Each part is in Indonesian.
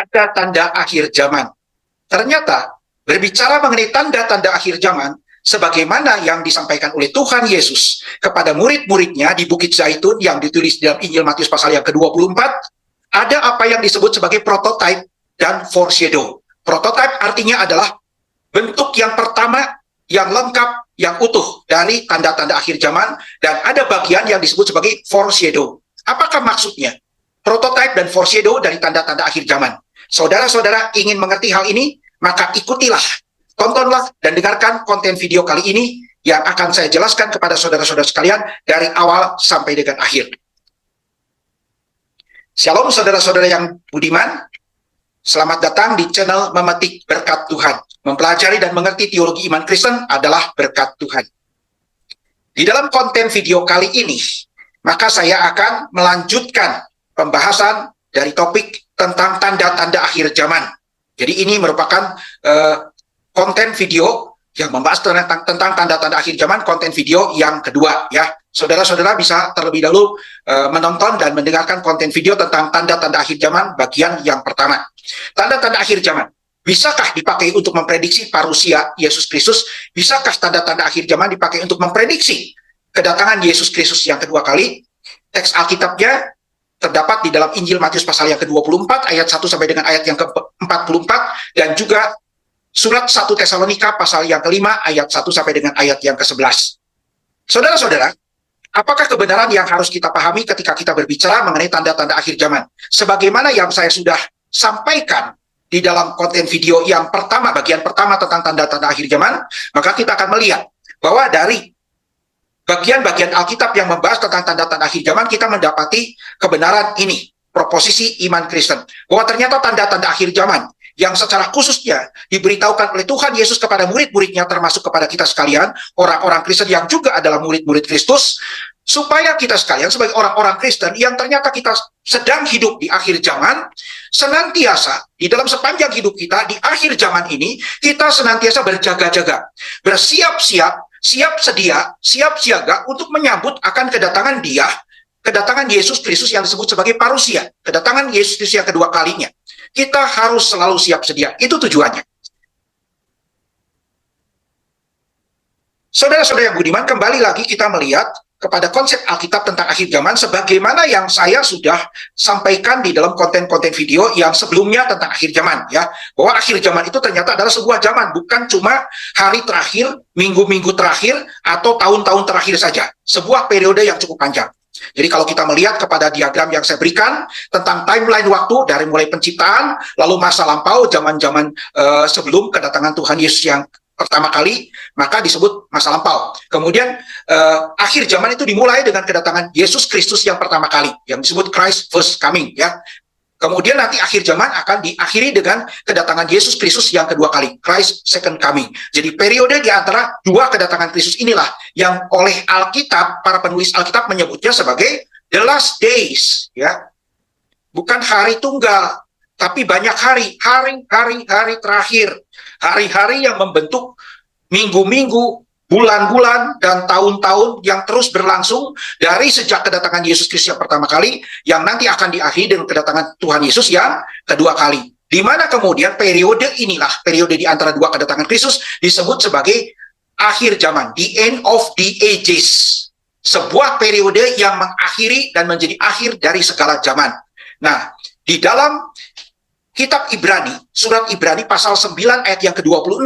tanda-tanda akhir zaman. Ternyata berbicara mengenai tanda-tanda akhir zaman, sebagaimana yang disampaikan oleh Tuhan Yesus kepada murid-muridnya di Bukit Zaitun yang ditulis dalam Injil Matius pasal yang ke-24, ada apa yang disebut sebagai prototype dan foreshadow. Prototype artinya adalah bentuk yang pertama, yang lengkap, yang utuh dari tanda-tanda akhir zaman, dan ada bagian yang disebut sebagai foreshadow. Apakah maksudnya? Prototype dan foreshadow dari tanda-tanda akhir zaman. Saudara-saudara ingin mengerti hal ini, maka ikutilah, tontonlah, dan dengarkan konten video kali ini yang akan saya jelaskan kepada saudara-saudara sekalian dari awal sampai dengan akhir. Shalom saudara-saudara yang budiman, selamat datang di channel Memetik Berkat Tuhan. Mempelajari dan mengerti teologi iman Kristen adalah berkat Tuhan. Di dalam konten video kali ini, maka saya akan melanjutkan pembahasan dari topik tentang tanda-tanda akhir zaman. Jadi ini merupakan konten video yang membahas tentang tanda-tanda akhir zaman, konten video yang kedua ya. Saudara-saudara bisa terlebih dahulu menonton dan mendengarkan konten video tentang tanda-tanda akhir zaman bagian yang pertama. Tanda-tanda akhir zaman. Bisakah dipakai untuk memprediksi parusia Yesus Kristus? Bisakah tanda-tanda akhir zaman dipakai untuk memprediksi kedatangan Yesus Kristus yang kedua kali? Teks Alkitabnya terdapat di dalam Injil Matius pasal yang ke-24 ayat 1 sampai dengan ayat yang ke-44 dan juga surat 1 Tesalonika pasal yang ke-5 ayat 1 sampai dengan ayat yang ke-11. Saudara-saudara, apakah kebenaran yang harus kita pahami ketika kita berbicara mengenai tanda-tanda akhir zaman? Sebagaimana yang saya sudah sampaikan di dalam konten video yang pertama, bagian pertama tentang tanda-tanda akhir zaman, maka kita akan melihat bahwa dari bagian-bagian Alkitab yang membahas tentang tanda-tanda akhir zaman, kita mendapati kebenaran ini, proposisi iman Kristen, bahwa ternyata tanda-tanda akhir zaman yang secara khususnya diberitahukan oleh Tuhan Yesus kepada murid-muridnya, termasuk kepada kita sekalian, orang-orang Kristen yang juga adalah murid-murid Kristus, supaya kita sekalian sebagai orang-orang Kristen yang ternyata kita sedang hidup di akhir zaman, senantiasa di dalam sepanjang hidup kita di akhir zaman ini, kita senantiasa berjaga-jaga, bersiap-siap, siap sedia, siap siaga untuk menyambut akan kedatangan Dia, kedatangan Yesus Kristus yang disebut sebagai parusia, kedatangan Yesus Kristus yang kedua kalinya. Kita harus selalu siap sedia. Itu tujuannya. Saudara-saudara yang budiman, kembali lagi kita melihat kepada konsep Alkitab tentang akhir zaman sebagaimana yang saya sudah sampaikan di dalam konten-konten video yang sebelumnya tentang akhir zaman ya, bahwa akhir zaman itu ternyata adalah sebuah zaman, bukan cuma hari terakhir, minggu-minggu terakhir atau tahun-tahun terakhir saja, sebuah periode yang cukup panjang. Jadi kalau kita melihat kepada diagram yang saya berikan tentang timeline waktu dari mulai penciptaan, lalu masa lampau, zaman-zaman sebelum kedatangan Tuhan Yesus yang pertama kali, maka disebut masa lampau. Kemudian akhir zaman itu dimulai dengan kedatangan Yesus Kristus yang pertama kali, yang disebut Christ first coming ya. Kemudian nanti akhir zaman akan diakhiri dengan kedatangan Yesus Kristus yang kedua kali, Christ second coming. Jadi periode di antara dua kedatangan Kristus inilah yang oleh Alkitab, para penulis Alkitab menyebutnya sebagai the last days ya. Bukan hari tunggal, tapi banyak hari terakhir. Hari-hari yang membentuk minggu-minggu, bulan-bulan, dan tahun-tahun yang terus berlangsung dari sejak kedatangan Yesus Kristus yang pertama kali, yang nanti akan diakhiri dengan kedatangan Tuhan Yesus yang kedua kali. Di mana kemudian periode inilah, periode di antara dua kedatangan Kristus disebut sebagai akhir zaman, the end of the ages. Sebuah periode yang mengakhiri dan menjadi akhir dari segala zaman. Nah, di dalam Kitab Ibrani, surat Ibrani pasal 9 ayat yang ke-26,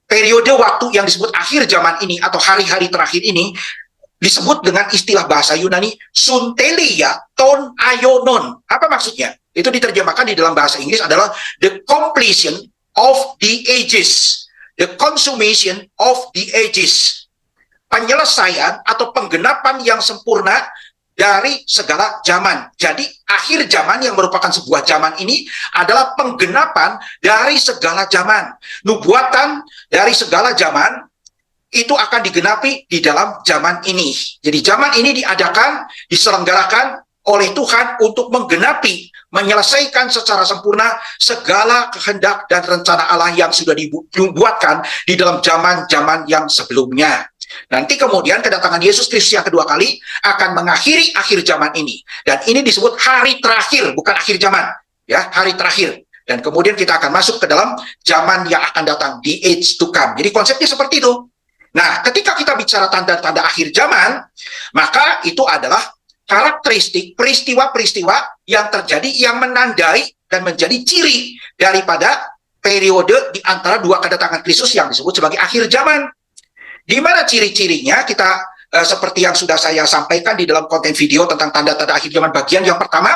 periode waktu yang disebut akhir zaman ini atau hari-hari terakhir ini disebut dengan istilah bahasa Yunani suntelia ton aionon. Apa maksudnya? Itu diterjemahkan di dalam bahasa Inggris adalah the completion of the ages, the consummation of the ages. Penyelesaian atau penggenapan yang sempurna dari segala zaman. Jadi akhir zaman yang merupakan sebuah zaman ini adalah penggenapan dari segala zaman. Nubuatan dari segala zaman itu akan digenapi di dalam zaman ini. Jadi zaman ini diadakan, diselenggarakan oleh Tuhan untuk menggenapi, menyelesaikan secara sempurna segala kehendak dan rencana Allah yang sudah dibuatkan di dalam zaman-zaman yang sebelumnya. Nanti kemudian kedatangan Yesus Kristus yang kedua kali akan mengakhiri akhir zaman ini. Dan ini disebut hari terakhir, bukan akhir zaman. ya, hari terakhir. Dan kemudian kita akan masuk ke dalam zaman yang akan datang, the age to come. Jadi konsepnya seperti itu. Nah, ketika kita bicara tanda-tanda akhir zaman, maka itu adalah karakteristik peristiwa-peristiwa yang terjadi yang menandai dan menjadi ciri daripada periode di antara dua kedatangan Kristus yang disebut sebagai akhir zaman. Di mana ciri-cirinya kita seperti yang sudah saya sampaikan di dalam konten video tentang tanda-tanda akhir zaman bagian yang pertama,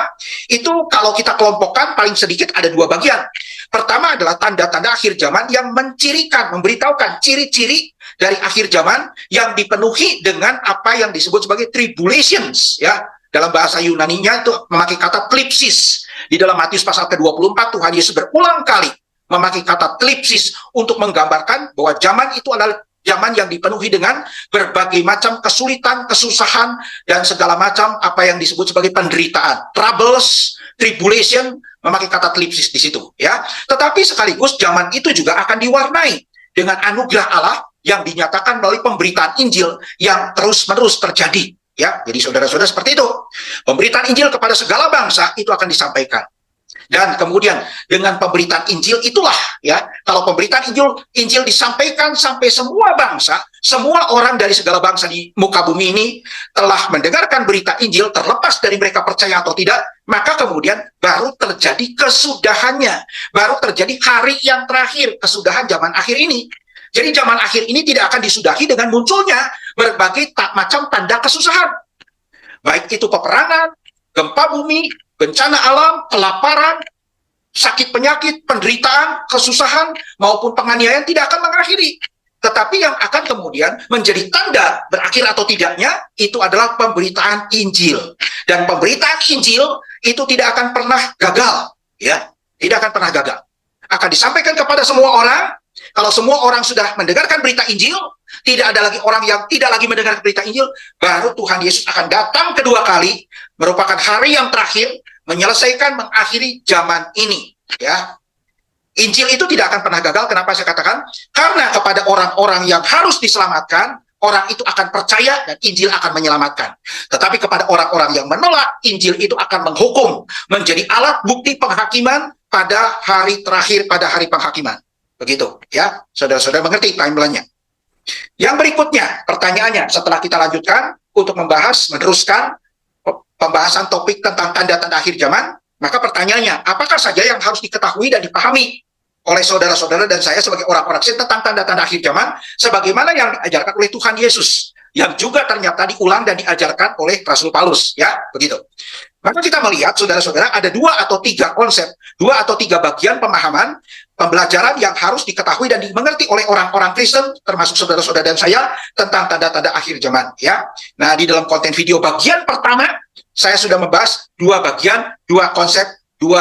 itu kalau kita kelompokkan paling sedikit ada dua bagian. Pertama adalah tanda-tanda akhir zaman yang mencirikan, memberitahukan ciri-ciri dari akhir zaman yang dipenuhi dengan apa yang disebut sebagai tribulations, ya. Dalam bahasa Yunaninya itu memakai kata klipsis. Di dalam Matius pasal ke-24 Tuhan Yesus berulang kali memakai kata klipsis untuk menggambarkan bahwa zaman itu adalah zaman yang dipenuhi dengan berbagai macam kesulitan, kesusahan, dan segala macam apa yang disebut sebagai penderitaan. Troubles, tribulation, memakai kata klipsis di situ, ya. Tetapi sekaligus zaman itu juga akan diwarnai dengan anugerah Allah yang dinyatakan melalui pemberitaan Injil yang terus-menerus terjadi, ya. Jadi saudara-saudara seperti itu. Pemberitaan Injil kepada segala bangsa itu akan disampaikan. Dan kemudian dengan pemberitaan Injil itulah, ya, kalau pemberitaan Injil disampaikan sampai semua bangsa, semua orang dari segala bangsa di muka bumi ini telah mendengarkan berita Injil, terlepas dari mereka percaya atau tidak, maka kemudian baru terjadi kesudahannya, baru terjadi hari yang terakhir, kesudahan zaman akhir ini. Jadi zaman akhir ini tidak akan disudahi dengan munculnya berbagai macam tanda kesusahan, baik itu peperangan, gempa bumi, bencana alam, kelaparan, sakit penyakit, penderitaan, kesusahan, maupun penganiayaan tidak akan mengakhiri. Tetapi yang akan kemudian menjadi tanda berakhir atau tidaknya, itu adalah pemberitaan Injil. Dan pemberitaan Injil itu tidak akan pernah gagal, ya, tidak akan pernah gagal. Akan disampaikan kepada semua orang. Kalau semua orang sudah mendengarkan berita Injil, tidak ada lagi orang yang tidak lagi mendengar berita Injil, baru Tuhan Yesus akan datang kedua kali, merupakan hari yang terakhir, menyelesaikan, mengakhiri zaman ini, ya. Injil itu tidak akan pernah gagal. Kenapa saya katakan? Karena kepada orang-orang yang harus diselamatkan, orang itu akan percaya dan Injil akan menyelamatkan. Tetapi kepada orang-orang yang menolak, Injil itu akan menghukum, menjadi alat bukti penghakiman pada hari terakhir, pada hari penghakiman. Begitu, ya. Saudara-saudara mengerti timeline-nya. Yang berikutnya, pertanyaannya, setelah kita lanjutkan untuk meneruskan pembahasan topik tentang tanda-tanda akhir zaman, maka pertanyaannya, apakah saja yang harus diketahui dan dipahami oleh saudara-saudara dan saya sebagai orang-orang Kristen tentang tanda-tanda akhir zaman, sebagaimana yang diajarkan oleh Tuhan Yesus, yang juga ternyata diulang dan diajarkan oleh Rasul Paulus, ya, begitu. Maka kita melihat, saudara-saudara, ada 2 atau 3 konsep, 2 atau 3 bagian pemahaman, pembelajaran yang harus diketahui dan dimengerti oleh orang-orang Kristen, termasuk saudara-saudara dan saya, tentang tanda-tanda akhir zaman, ya. Nah, di dalam konten video bagian pertama, saya sudah membahas 2 bagian, 2 konsep, 2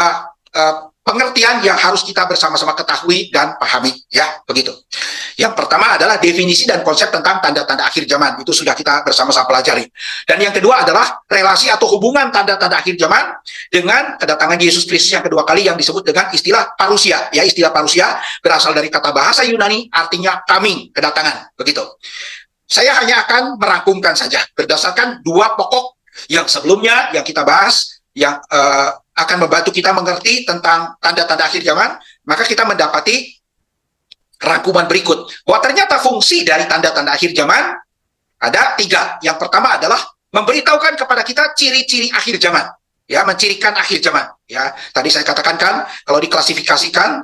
pengertian yang harus kita bersama-sama ketahui dan pahami, ya, begitu. Yang pertama adalah definisi dan konsep tentang tanda-tanda akhir zaman, itu sudah kita bersama-sama pelajari. Dan yang kedua adalah relasi atau hubungan tanda-tanda akhir zaman dengan kedatangan Yesus Kristus yang kedua kali yang disebut dengan istilah parusia, ya. Istilah parusia berasal dari kata bahasa Yunani, artinya coming, kedatangan, begitu. Saya hanya akan merangkumkan saja berdasarkan 2 pokok yang sebelumnya yang kita bahas, yang akan membantu kita mengerti tentang tanda-tanda akhir zaman. Maka kita mendapati rangkuman berikut, bahwa ternyata fungsi dari tanda-tanda akhir zaman ada 3. Yang pertama adalah memberitahukan kepada kita ciri-ciri akhir zaman, ya, mencirikan akhir zaman, ya. Tadi saya katakan kan, kalau diklasifikasikan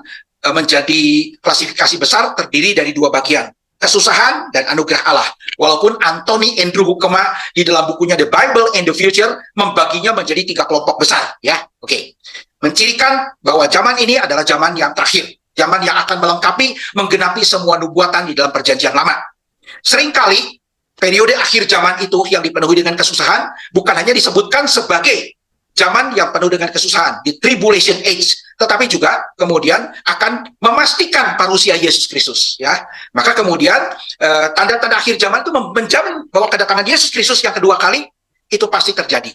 menjadi klasifikasi besar terdiri dari 2 bagian, kesusahan dan anugerah Allah. Walaupun Anthony Andrew Hukema di dalam bukunya The Bible and the Future membaginya menjadi 3 kelompok besar, ya. Oke. Mencirikan bahwa zaman ini adalah zaman yang terakhir, zaman yang akan melengkapi, menggenapi semua nubuatan di dalam perjanjian lama. Seringkali periode akhir zaman itu yang dipenuhi dengan kesusahan bukan hanya disebutkan sebagai zaman yang penuh dengan kesusahan, di tribulation age, tetapi juga kemudian akan memastikan parusia Yesus Kristus, ya. Maka kemudian tanda-tanda akhir zaman itu menjamin bahwa kedatangan Yesus Kristus yang kedua kali itu pasti terjadi,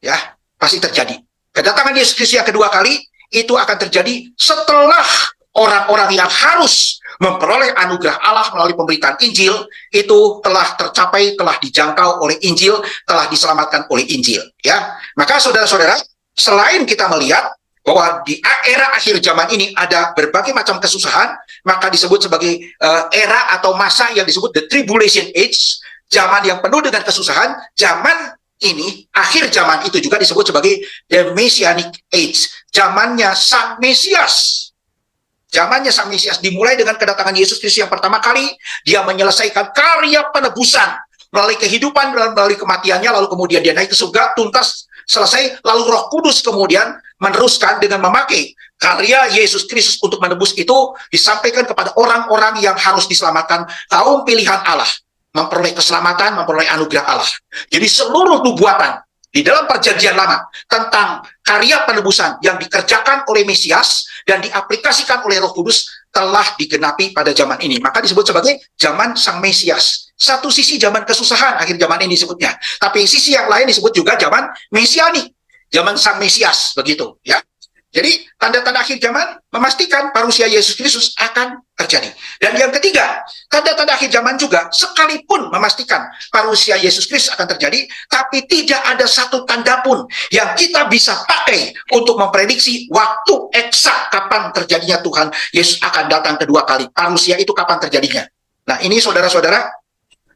ya, pasti terjadi. Kedatangan Yesus Kristus yang kedua kali itu akan terjadi setelah orang-orang yang harus memperoleh anugerah Allah melalui pemberitaan Injil itu telah tercapai, telah dijangkau oleh Injil, telah diselamatkan oleh Injil, ya. Maka saudara-saudara, selain kita melihat bahwa di era akhir zaman ini ada berbagai macam kesusahan, maka disebut sebagai era atau masa yang disebut the tribulation age, zaman yang penuh dengan kesusahan. Zaman ini, akhir zaman itu juga disebut sebagai the messianic age, zamannya Sang Mesias. Zamannya Sang Mesias dimulai dengan kedatangan Yesus Kristus yang pertama kali. Dia menyelesaikan karya penebusan melalui kehidupan, melalui kematiannya, lalu kemudian dia naik ke surga, tuntas, selesai, lalu Roh Kudus kemudian meneruskan dengan memakai karya Yesus Kristus untuk menebus itu, disampaikan kepada orang-orang yang harus diselamatkan, kaum pilihan Allah, memperoleh keselamatan, memperoleh anugerah Allah. Jadi seluruh nubuatan di dalam perjanjian lama tentang karya penebusan yang dikerjakan oleh Mesias dan diaplikasikan oleh Roh Kudus telah digenapi pada zaman ini. Maka disebut sebagai zaman Sang Mesias. Satu sisi zaman kesusahan, akhir zaman ini disebutnya. Tapi sisi yang lain disebut juga zaman Mesianik, zaman Sang Mesias, begitu ya. Jadi tanda-tanda akhir zaman memastikan parusia Yesus Kristus akan terjadi. Dan yang ketiga, tanda-tanda akhir zaman juga sekalipun memastikan parusia Yesus Kristus akan terjadi, tapi tidak ada satu tanda pun yang kita bisa pakai untuk memprediksi waktu eksak kapan terjadinya Tuhan Yesus akan datang kedua kali. Parusia itu kapan terjadinya. Nah, ini saudara-saudara,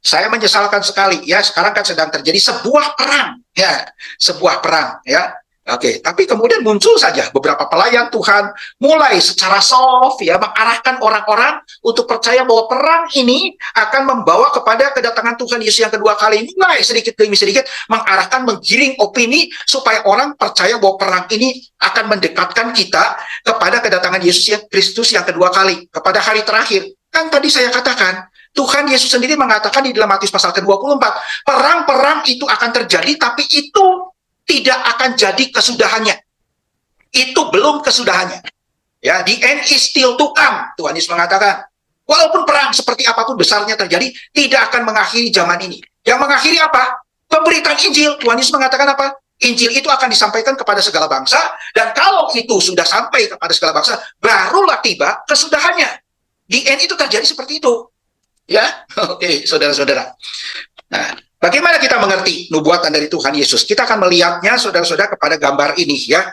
saya menyesalkan sekali ya, sekarang kan sedang terjadi sebuah perang ya, sebuah perang ya. Oke, tapi kemudian muncul saja beberapa pelayan Tuhan mulai secara soft ya mengarahkan orang-orang untuk percaya bahwa perang ini akan membawa kepada kedatangan Tuhan Yesus yang kedua kali. Mulai sedikit demi sedikit mengarahkan, menggiring opini supaya orang percaya bahwa perang ini akan mendekatkan kita kepada kedatangan Yesus Kristus yang kedua kali, kepada hari terakhir. Kan tadi saya katakan, Tuhan Yesus sendiri mengatakan di dalam Matius pasal ke-24, perang-perang itu akan terjadi, tapi itu tidak akan jadi kesudahannya. Itu belum kesudahannya. Ya, the end is still to come. Tuhan Yesus mengatakan, walaupun perang seperti apapun besarnya terjadi, tidak akan mengakhiri zaman ini. Yang mengakhiri apa? Pemberitaan Injil. Tuhan Yesus mengatakan apa? Injil itu akan disampaikan kepada segala bangsa, dan kalau itu sudah sampai kepada segala bangsa, barulah tiba kesudahannya. The end itu terjadi seperti itu. Ya, oke, saudara-saudara. Nah, bagaimana kita mengerti nubuatan dari Tuhan Yesus? Kita akan melihatnya, saudara-saudara, kepada gambar ini ya.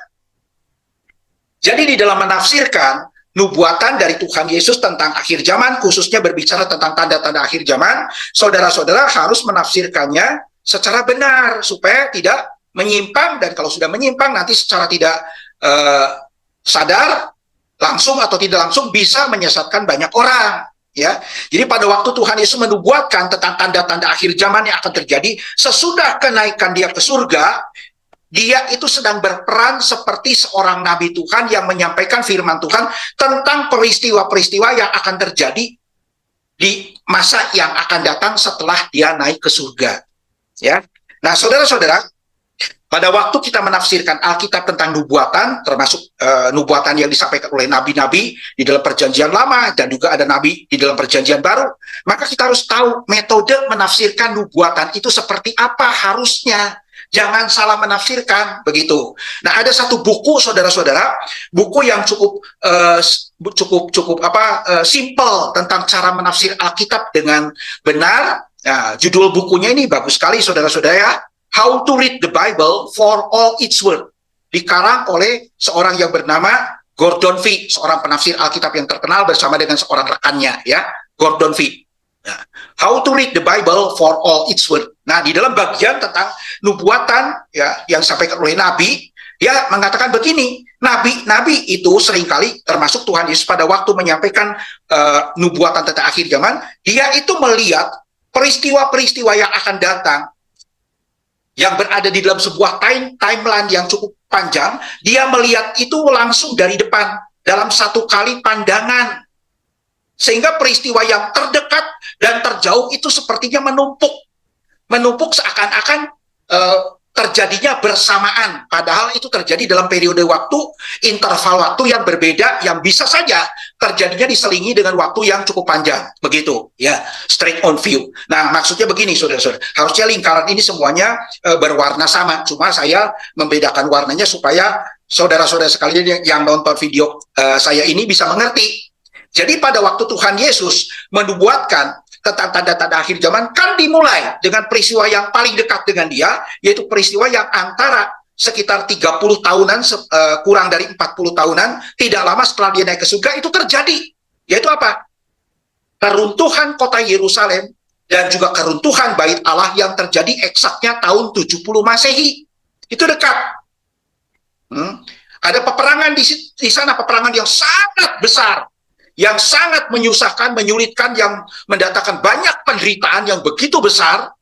Jadi di dalam menafsirkan nubuatan dari Tuhan Yesus tentang akhir zaman, khususnya berbicara tentang tanda-tanda akhir zaman, saudara-saudara harus menafsirkannya secara benar, supaya tidak menyimpang, dan kalau sudah menyimpang nanti secara tidak sadar, langsung atau tidak langsung bisa menyesatkan banyak orang. Ya, jadi pada waktu Tuhan Yesus menubuatkan tentang tanda-tanda akhir zaman yang akan terjadi sesudah kenaikan dia ke surga, dia itu sedang berperan seperti seorang nabi Tuhan yang menyampaikan firman Tuhan tentang peristiwa-peristiwa yang akan terjadi di masa yang akan datang setelah dia naik ke surga. Ya, nah saudara-saudara, pada waktu kita menafsirkan Alkitab tentang nubuatan, termasuk nubuatan yang disampaikan oleh nabi-nabi di dalam perjanjian lama, dan juga ada nabi di dalam perjanjian baru, maka kita harus tahu metode menafsirkan nubuatan itu seperti apa harusnya. Jangan salah menafsirkan, begitu. Nah, ada satu buku, saudara-saudara, buku yang cukup simple tentang cara menafsir Alkitab dengan benar. Nah, judul bukunya ini bagus sekali, saudara-saudara ya. How to Read the Bible for All Its Words, dikarang oleh seorang yang bernama Gordon Fee, seorang penafsir Alkitab yang terkenal bersama dengan seorang rekannya ya, Gordon Fee. Nah, How to Read the Bible for All Its Words. Nah, di dalam bagian tentang nubuatan ya yang disampaikan oleh nabi, dia mengatakan begini, nabi-nabi itu seringkali, termasuk Tuhan Yesus pada waktu menyampaikan nubuatan tentang akhir zaman, dia itu melihat peristiwa-peristiwa yang akan datang yang berada di dalam sebuah timeline yang cukup panjang. Dia melihat itu langsung dari depan dalam satu kali pandangan, sehingga peristiwa yang terdekat dan terjauh itu sepertinya menumpuk seakan-akan terjadinya bersamaan, padahal itu terjadi dalam periode waktu, interval waktu yang berbeda, yang bisa saja terjadinya diselingi dengan waktu yang cukup panjang, begitu ya, straight on view. Nah, maksudnya begini, saudara-saudara, harusnya lingkaran ini semuanya berwarna sama, cuma saya membedakan warnanya supaya saudara-saudara sekalian yang nonton video saya ini bisa mengerti. Jadi pada waktu Tuhan Yesus menubuatkan tentang tanda-tanda akhir zaman, kan dimulai dengan peristiwa yang paling dekat dengan dia, yaitu peristiwa yang antara sekitar 30 tahunan, kurang dari 40 tahunan, tidak lama setelah dia naik ke surga, itu terjadi. Yaitu apa? Keruntuhan kota Yerusalem dan juga keruntuhan bait Allah yang terjadi eksaknya tahun 70 Masehi. Itu dekat. Ada peperangan di sana, peperangan yang sangat besar, yang sangat menyusahkan, menyulitkan, yang mendatangkan banyak penderitaan yang begitu besar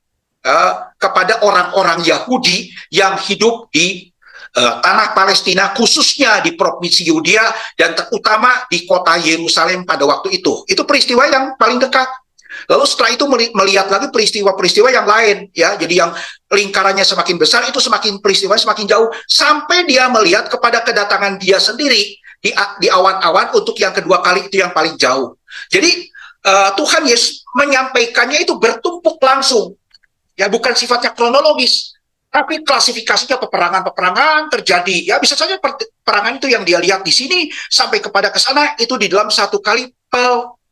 kepada orang-orang Yahudi yang hidup di tanah Palestina, khususnya di provinsi Yudea dan terutama di kota Yerusalem pada waktu itu. Itu peristiwa yang paling dekat. Lalu setelah itu melihat lagi peristiwa-peristiwa yang lain, ya. Jadi yang lingkarannya semakin besar, itu semakin peristiwa semakin jauh, sampai dia melihat kepada kedatangan dia sendiri di awan-awan untuk yang kedua kali, itu yang paling jauh. Jadi Tuhan Yesus menyampaikannya itu bertumpuk langsung. Ya, bukan sifatnya kronologis, tapi klasifikasinya peperangan-peperangan terjadi. Ya, bisa saja peperangan itu yang dia lihat di sini sampai kepada ke sana itu di dalam satu kali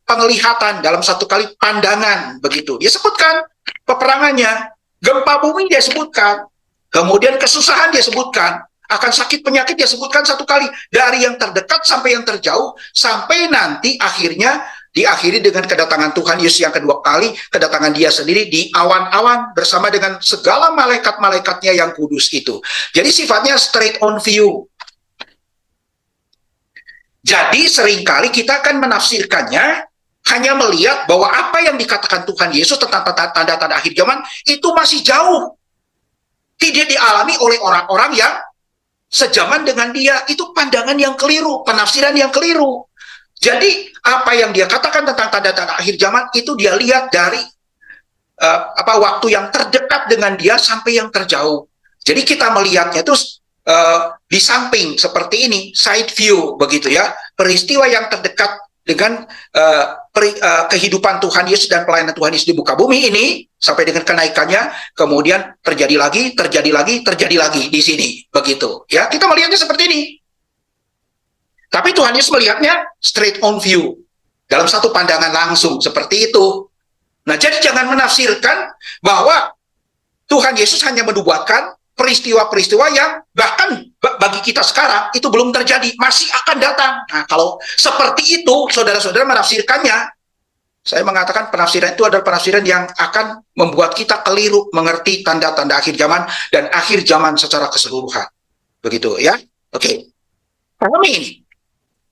penglihatan, dalam satu kali pandangan, begitu. Dia sebutkan peperangannya, gempa bumi dia sebutkan, kemudian kesusahan dia sebutkan, akan sakit penyakit dia sebutkan satu kali, dari yang terdekat sampai yang terjauh, sampai nanti akhirnya diakhiri dengan kedatangan Tuhan Yesus yang kedua kali, kedatangan dia sendiri di awan-awan bersama dengan segala malaikat-malaikatnya yang kudus itu. Jadi sifatnya straight on view. Jadi seringkali kita akan menafsirkannya hanya melihat bahwa apa yang dikatakan Tuhan Yesus tentang tanda-tanda akhir zaman itu masih jauh. Tidak dialami oleh orang-orang yang sejaman dengan dia. Itu pandangan yang keliru, penafsiran yang keliru. Jadi apa yang dia katakan tentang tanda-tanda akhir zaman itu dia lihat dari waktu yang terdekat dengan dia sampai yang terjauh. Jadi kita melihatnya itu di samping seperti ini, side view begitu ya, peristiwa yang terdekat dengan kehidupan Tuhan Yesus dan pelayanan Tuhan Yesus di muka bumi ini sampai dengan kenaikannya, kemudian terjadi lagi di sini begitu ya. Kita melihatnya seperti ini. Tapi Tuhan Yesus melihatnya straight on view, dalam satu pandangan langsung, seperti itu. Nah, jadi jangan menafsirkan bahwa Tuhan Yesus hanya menubuatkan peristiwa-peristiwa yang bahkan bagi kita sekarang itu belum terjadi, masih akan datang. Nah, kalau seperti itu, saudara-saudara menafsirkannya, saya mengatakan penafsiran itu adalah penafsiran yang akan membuat kita keliru mengerti tanda-tanda akhir zaman dan akhir zaman secara keseluruhan. Begitu ya. Oke. Pahami ini.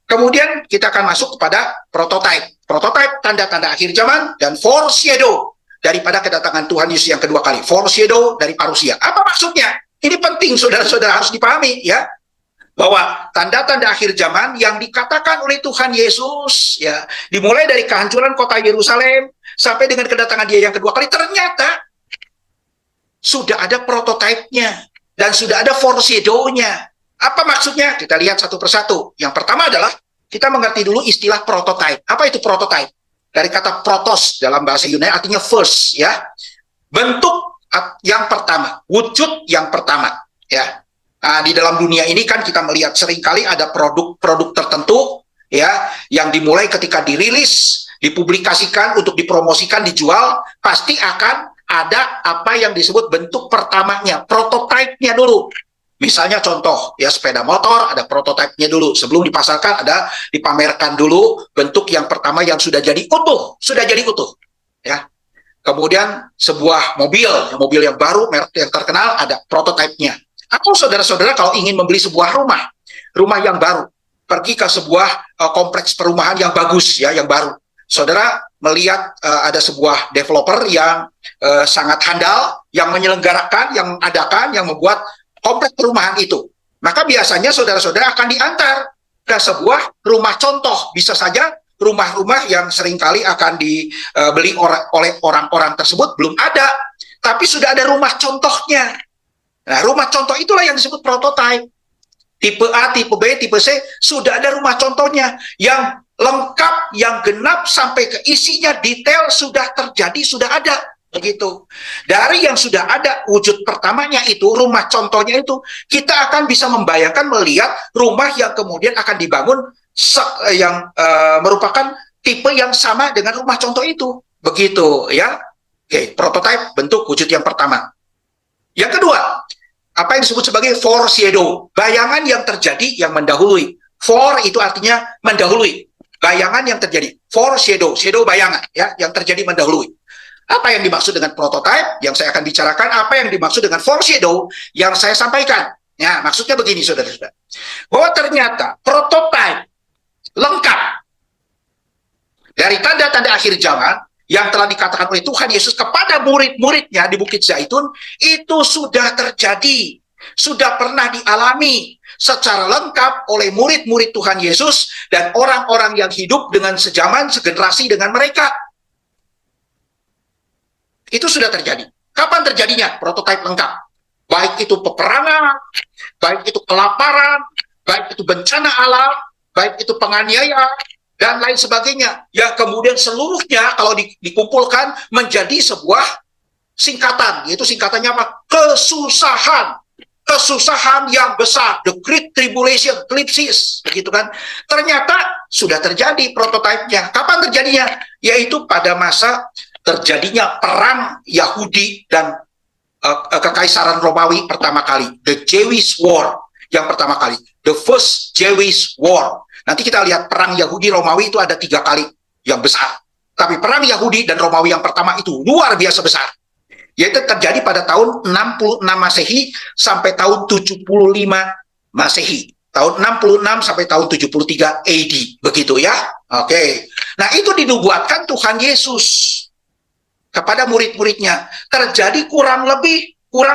Kemudian kita akan masuk kepada prototype. Prototype tanda-tanda akhir zaman dan foreshadow daripada kedatangan Tuhan Yesus yang kedua kali. Foreshadow dari parusia. Apa maksudnya? Ini penting saudara-saudara harus dipahami ya. Bahwa tanda-tanda akhir zaman yang dikatakan oleh Tuhan Yesus ya, dimulai dari kehancuran kota Yerusalem sampai dengan kedatangan dia yang kedua kali, ternyata sudah ada prototipenya dan sudah ada foreshadow-nya. Apa maksudnya? Kita lihat satu persatu. Yang pertama adalah kita mengerti dulu istilah prototype. Apa itu prototype? Dari kata protos dalam bahasa Yunani artinya first ya. Bentuk yang pertama, wujud yang pertama ya. Nah, di dalam dunia ini kan kita melihat seringkali ada produk-produk tertentu ya yang dimulai ketika dirilis, dipublikasikan untuk dipromosikan, dijual, pasti akan ada apa yang disebut bentuk pertamanya, prototipenya dulu. Misalnya contoh, ya sepeda motor ada prototipenya dulu. Sebelum dipasarkan ada dipamerkan dulu bentuk yang pertama yang sudah jadi utuh. Ya. Kemudian sebuah mobil yang baru, merek yang terkenal, ada prototipenya. Atau saudara-saudara kalau ingin membeli sebuah rumah yang baru, pergi ke sebuah kompleks perumahan yang bagus, ya, yang baru. Saudara melihat ada sebuah developer yang sangat handal, yang menyelenggarakan, yang mengadakan, yang membuat kompleks perumahan itu. Maka biasanya saudara-saudara akan diantar ke sebuah rumah contoh. Bisa saja rumah-rumah yang seringkali akan dibeli oleh orang-orang tersebut belum ada, tapi sudah ada rumah contohnya. Nah, rumah contoh itulah yang disebut prototype. Tipe A, tipe B, tipe C, sudah ada rumah contohnya yang lengkap, yang genap sampai ke isinya, detail sudah terjadi, sudah ada. Begitu. Dari yang sudah ada wujud pertamanya itu, rumah contohnya itu, kita akan bisa membayangkan, melihat rumah yang kemudian akan dibangun yang merupakan tipe yang sama dengan rumah contoh itu. Begitu ya. Oke, prototipe bentuk wujud yang pertama. Yang kedua, Apa yang disebut sebagai foreshadow, bayangan yang terjadi yang mendahului. For itu artinya mendahului, bayangan yang terjadi. Foreshadow, shadow bayangan ya, yang terjadi mendahului. Apa yang dimaksud dengan prototype yang saya akan bicarakan, apa yang dimaksud dengan foreshadow yang saya sampaikan. Ya, maksudnya begini saudara-saudara, bahwa ternyata prototype lengkap dari tanda-tanda akhir zaman yang telah dikatakan oleh Tuhan Yesus kepada murid-muridnya di Bukit Zaitun, itu sudah terjadi, sudah pernah dialami secara lengkap oleh murid-murid Tuhan Yesus dan orang-orang yang hidup dengan sejaman, segenerasi dengan mereka. Itu sudah terjadi. Kapan terjadinya? Prototipe lengkap. Baik itu peperangan, baik itu kelaparan, baik itu bencana alam, baik itu penganiayaan, dan lain sebagainya. Ya, kemudian seluruhnya kalau dikumpulkan menjadi sebuah singkatan, yaitu singkatannya apa? Kesusahan. Kesusahan yang besar, the Great Tribulation, Eclipses, begitu kan? Ternyata sudah terjadi prototipenya. Kapan terjadinya? Yaitu pada masa terjadinya perang Yahudi dan kekaisaran Romawi pertama kali, the Jewish War yang pertama kali, the first Jewish War. Nanti kita lihat perang Yahudi Romawi itu ada 3 kali yang besar. Tapi perang Yahudi dan Romawi yang pertama itu luar biasa besar. Yaitu terjadi pada tahun 66 Masehi sampai tahun 75 Masehi. Tahun 66 sampai tahun 73 AD. Begitu ya. Oke. Nah, itu dinubuatkan Tuhan Yesus kepada murid-muridnya. Terjadi kurang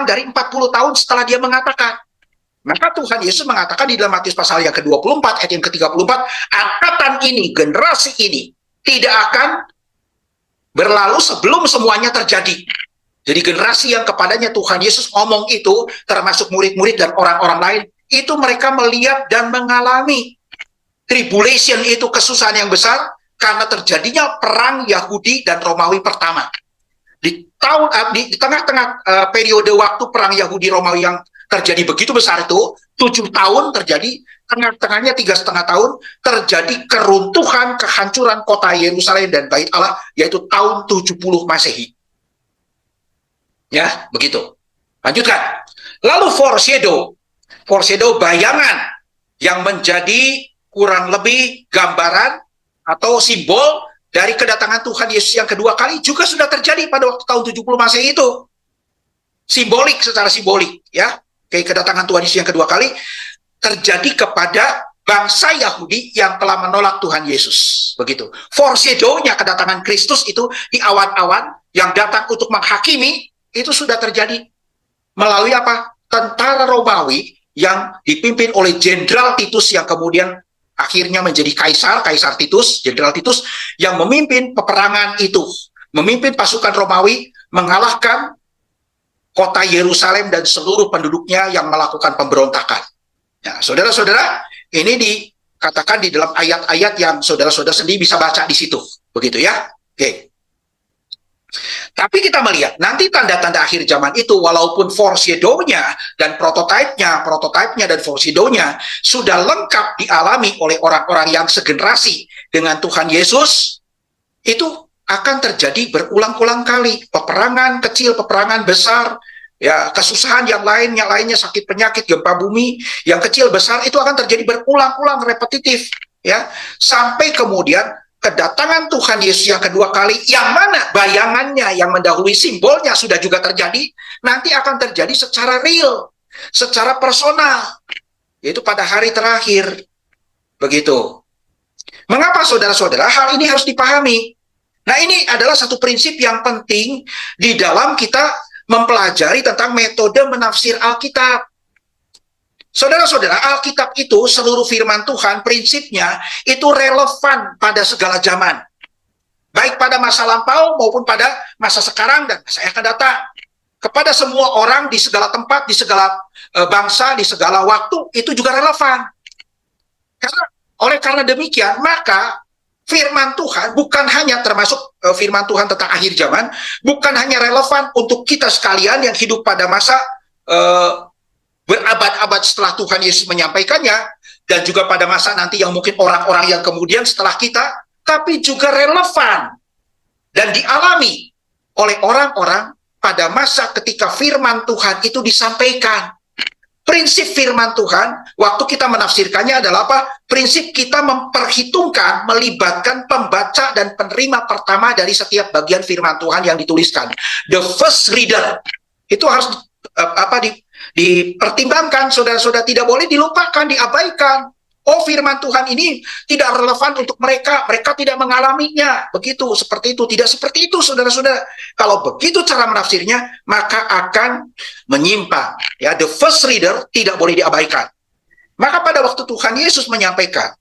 dari 40 tahun setelah dia mengatakan. Maka Tuhan Yesus mengatakan di dalam Matius pasal yang ke-24, ayat yang ke-34, angkatan ini, generasi ini, tidak akan berlalu sebelum semuanya terjadi. Jadi generasi yang kepadanya Tuhan Yesus ngomong itu, termasuk murid-murid dan orang-orang lain, itu mereka melihat dan mengalami tribulation, itu kesusahan yang besar, karena terjadinya perang Yahudi dan Romawi pertama. Di tengah-tengah periode waktu perang Yahudi Romawi yang terjadi begitu besar itu, 7 tahun terjadi, tengah-tengahnya 3,5 tahun, terjadi keruntuhan, kehancuran kota Yerusalem dan Bait Allah, yaitu tahun 70 Masehi. Ya, begitu. Lanjutkan. Lalu foreshadow bayangan yang menjadi kurang lebih gambaran atau simbol dari kedatangan Tuhan Yesus yang kedua kali juga sudah terjadi pada waktu tahun 70 Masehi itu. Simbolik, secara simbolik, ya. Kayak kedatangan Tuhan Yesus yang kedua kali terjadi kepada bangsa Yahudi yang telah menolak Tuhan Yesus. Begitu. Foreshadow-nya kedatangan Kristus itu di awan-awan yang datang untuk menghakimi, itu sudah terjadi melalui apa? Tentara Romawi yang dipimpin oleh Jenderal Titus yang kemudian akhirnya menjadi Kaisar Titus, Jenderal Titus yang memimpin peperangan itu, memimpin pasukan Romawi mengalahkan kota Yerusalem dan seluruh penduduknya yang melakukan pemberontakan. Ya, saudara-saudara, ini dikatakan di dalam ayat-ayat yang saudara-saudara sendiri bisa baca di situ, begitu ya. Oke. Tapi kita melihat nanti tanda-tanda akhir zaman itu, walaupun foreshadow-nya dan prototipenya dan foreshadow-nya sudah lengkap dialami oleh orang-orang yang segenerasi dengan Tuhan Yesus, itu akan terjadi berulang-ulang kali. Peperangan kecil, peperangan besar, ya, kesusahan yang lainnya, sakit penyakit, gempa bumi, yang kecil besar itu akan terjadi berulang-ulang, repetitif, ya, sampai kemudian kedatangan Tuhan Yesus yang kedua kali, yang mana bayangannya yang mendahului simbolnya sudah juga terjadi, nanti akan terjadi secara real, secara personal, yaitu pada hari terakhir. Begitu. Mengapa saudara-saudara hal ini harus dipahami? Nah, ini adalah satu prinsip yang penting di dalam kita mempelajari tentang metode menafsir Alkitab. Saudara-saudara, Alkitab itu seluruh firman Tuhan, prinsipnya itu relevan pada segala zaman. Baik pada masa lampau maupun pada masa sekarang dan masa yang akan datang. Kepada semua orang di segala tempat, di segala bangsa, di segala waktu, itu juga relevan. Karena demikian, maka firman Tuhan bukan hanya termasuk firman Tuhan tentang akhir zaman, bukan hanya relevan untuk kita sekalian yang hidup pada masa berabad-abad setelah Tuhan Yesus menyampaikannya, dan juga pada masa nanti yang mungkin orang-orang yang kemudian setelah kita, tapi juga relevan dan dialami oleh orang-orang pada masa ketika firman Tuhan itu disampaikan. Prinsip firman Tuhan, waktu kita menafsirkannya adalah apa? Prinsip kita memperhitungkan, melibatkan pembaca dan penerima pertama dari setiap bagian firman Tuhan yang dituliskan. The first reader. Itu harus dipertimbangkan, saudara-saudara, tidak boleh dilupakan, diabaikan. Oh, firman Tuhan ini tidak relevan untuk mereka tidak mengalaminya. Begitu, seperti itu. Tidak seperti itu, saudara-saudara. Kalau begitu cara menafsirnya, maka akan menyimpang. Ya, the first reader tidak boleh diabaikan. Maka pada waktu Tuhan Yesus menyampaikan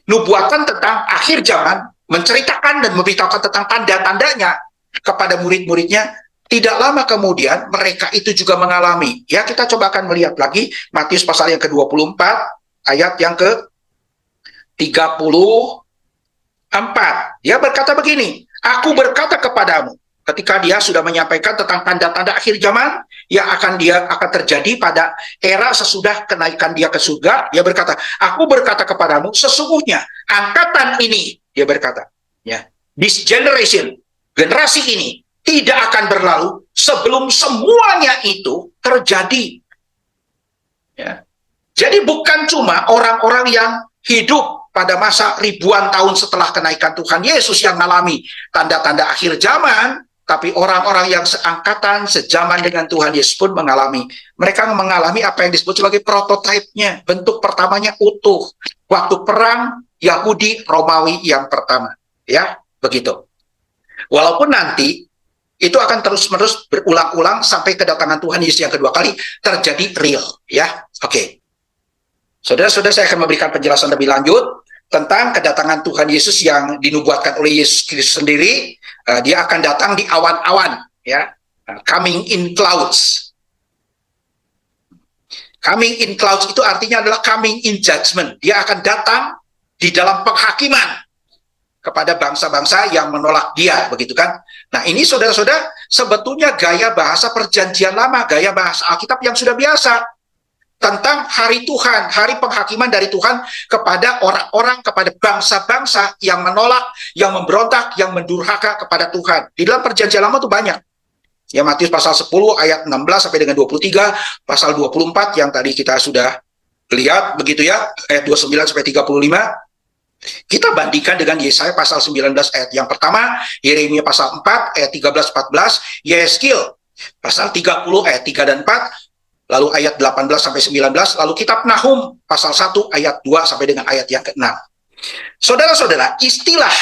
nubuatan tentang akhir zaman, menceritakan dan memberitahukan tentang tanda-tandanya kepada murid-muridnya, tidak lama kemudian mereka itu juga mengalami. Ya, kita coba akan melihat lagi Matius pasal yang ke-24, ayat yang ke-34. Dia berkata begini, aku berkata kepadamu, ketika dia sudah menyampaikan tentang tanda-tanda akhir zaman yang akan terjadi pada era sesudah kenaikan dia ke surga, dia berkata, aku berkata kepadamu, sesungguhnya angkatan ini, dia berkata, ya, this generation, generasi ini tidak akan berlalu sebelum semuanya itu terjadi. Ya. Jadi bukan cuma orang-orang yang hidup pada masa ribuan tahun setelah kenaikan Tuhan Yesus yang mengalami tanda-tanda akhir zaman, tapi orang-orang yang seangkatan, sejaman dengan Tuhan Yesus pun mengalami. Mereka mengalami apa yang disebut sebagai prototipenya, bentuk pertamanya utuh. Waktu perang Yahudi Romawi yang pertama. Ya, begitu. Walaupun nanti itu akan terus-menerus berulang-ulang sampai kedatangan Tuhan Yesus yang kedua kali terjadi real. Ya, oke. Saudara-saudara, saya akan memberikan penjelasan lebih lanjut tentang kedatangan Tuhan Yesus yang dinubuatkan oleh Yesus Kristus sendiri. Dia akan datang di awan-awan, ya, coming in clouds. Coming in clouds itu artinya adalah coming in judgment. Dia akan datang di dalam penghakiman kepada bangsa-bangsa yang menolak dia, begitu kan? Nah, ini saudara-saudara sebetulnya gaya bahasa perjanjian lama, gaya bahasa Alkitab yang sudah biasa. Tentang hari Tuhan, hari penghakiman dari Tuhan kepada orang-orang, kepada bangsa-bangsa yang menolak, yang memberontak, yang mendurhaka kepada Tuhan. Di dalam perjanjian lama itu banyak. Ya, Matius pasal 10 ayat 16 sampai dengan 23, pasal 24 yang tadi kita sudah lihat, begitu ya, ayat 29 sampai 35. Kita bandingkan dengan Yesaya pasal 19 ayat yang pertama, Yeremia pasal 4 ayat 13-14, Yeskiel pasal 30 ayat 3 dan 4, lalu ayat 18 sampai 19, lalu kitab Nahum pasal 1 ayat 2 sampai dengan ayat yang ke-6. Saudara-saudara, istilah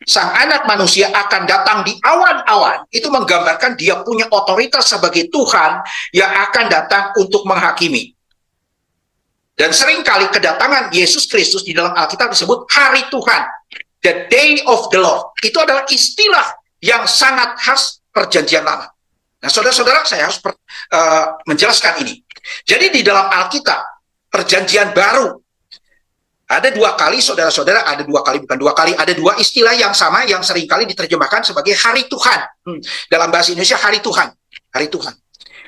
sang anak manusia akan datang di awan-awan itu menggambarkan dia punya otoritas sebagai Tuhan yang akan datang untuk menghakimi. Dan seringkali kedatangan Yesus Kristus di dalam Alkitab disebut hari Tuhan, the day of the Lord. Itu adalah istilah yang sangat khas perjanjian lama. Nah, saudara-saudara, saya harus menjelaskan ini. Jadi di dalam Alkitab, perjanjian baru, ada dua kali, saudara-saudara, ada dua kali, bukan dua kali, ada dua istilah yang sama yang seringkali diterjemahkan sebagai hari Tuhan. Dalam bahasa Indonesia, hari Tuhan. Hari Tuhan.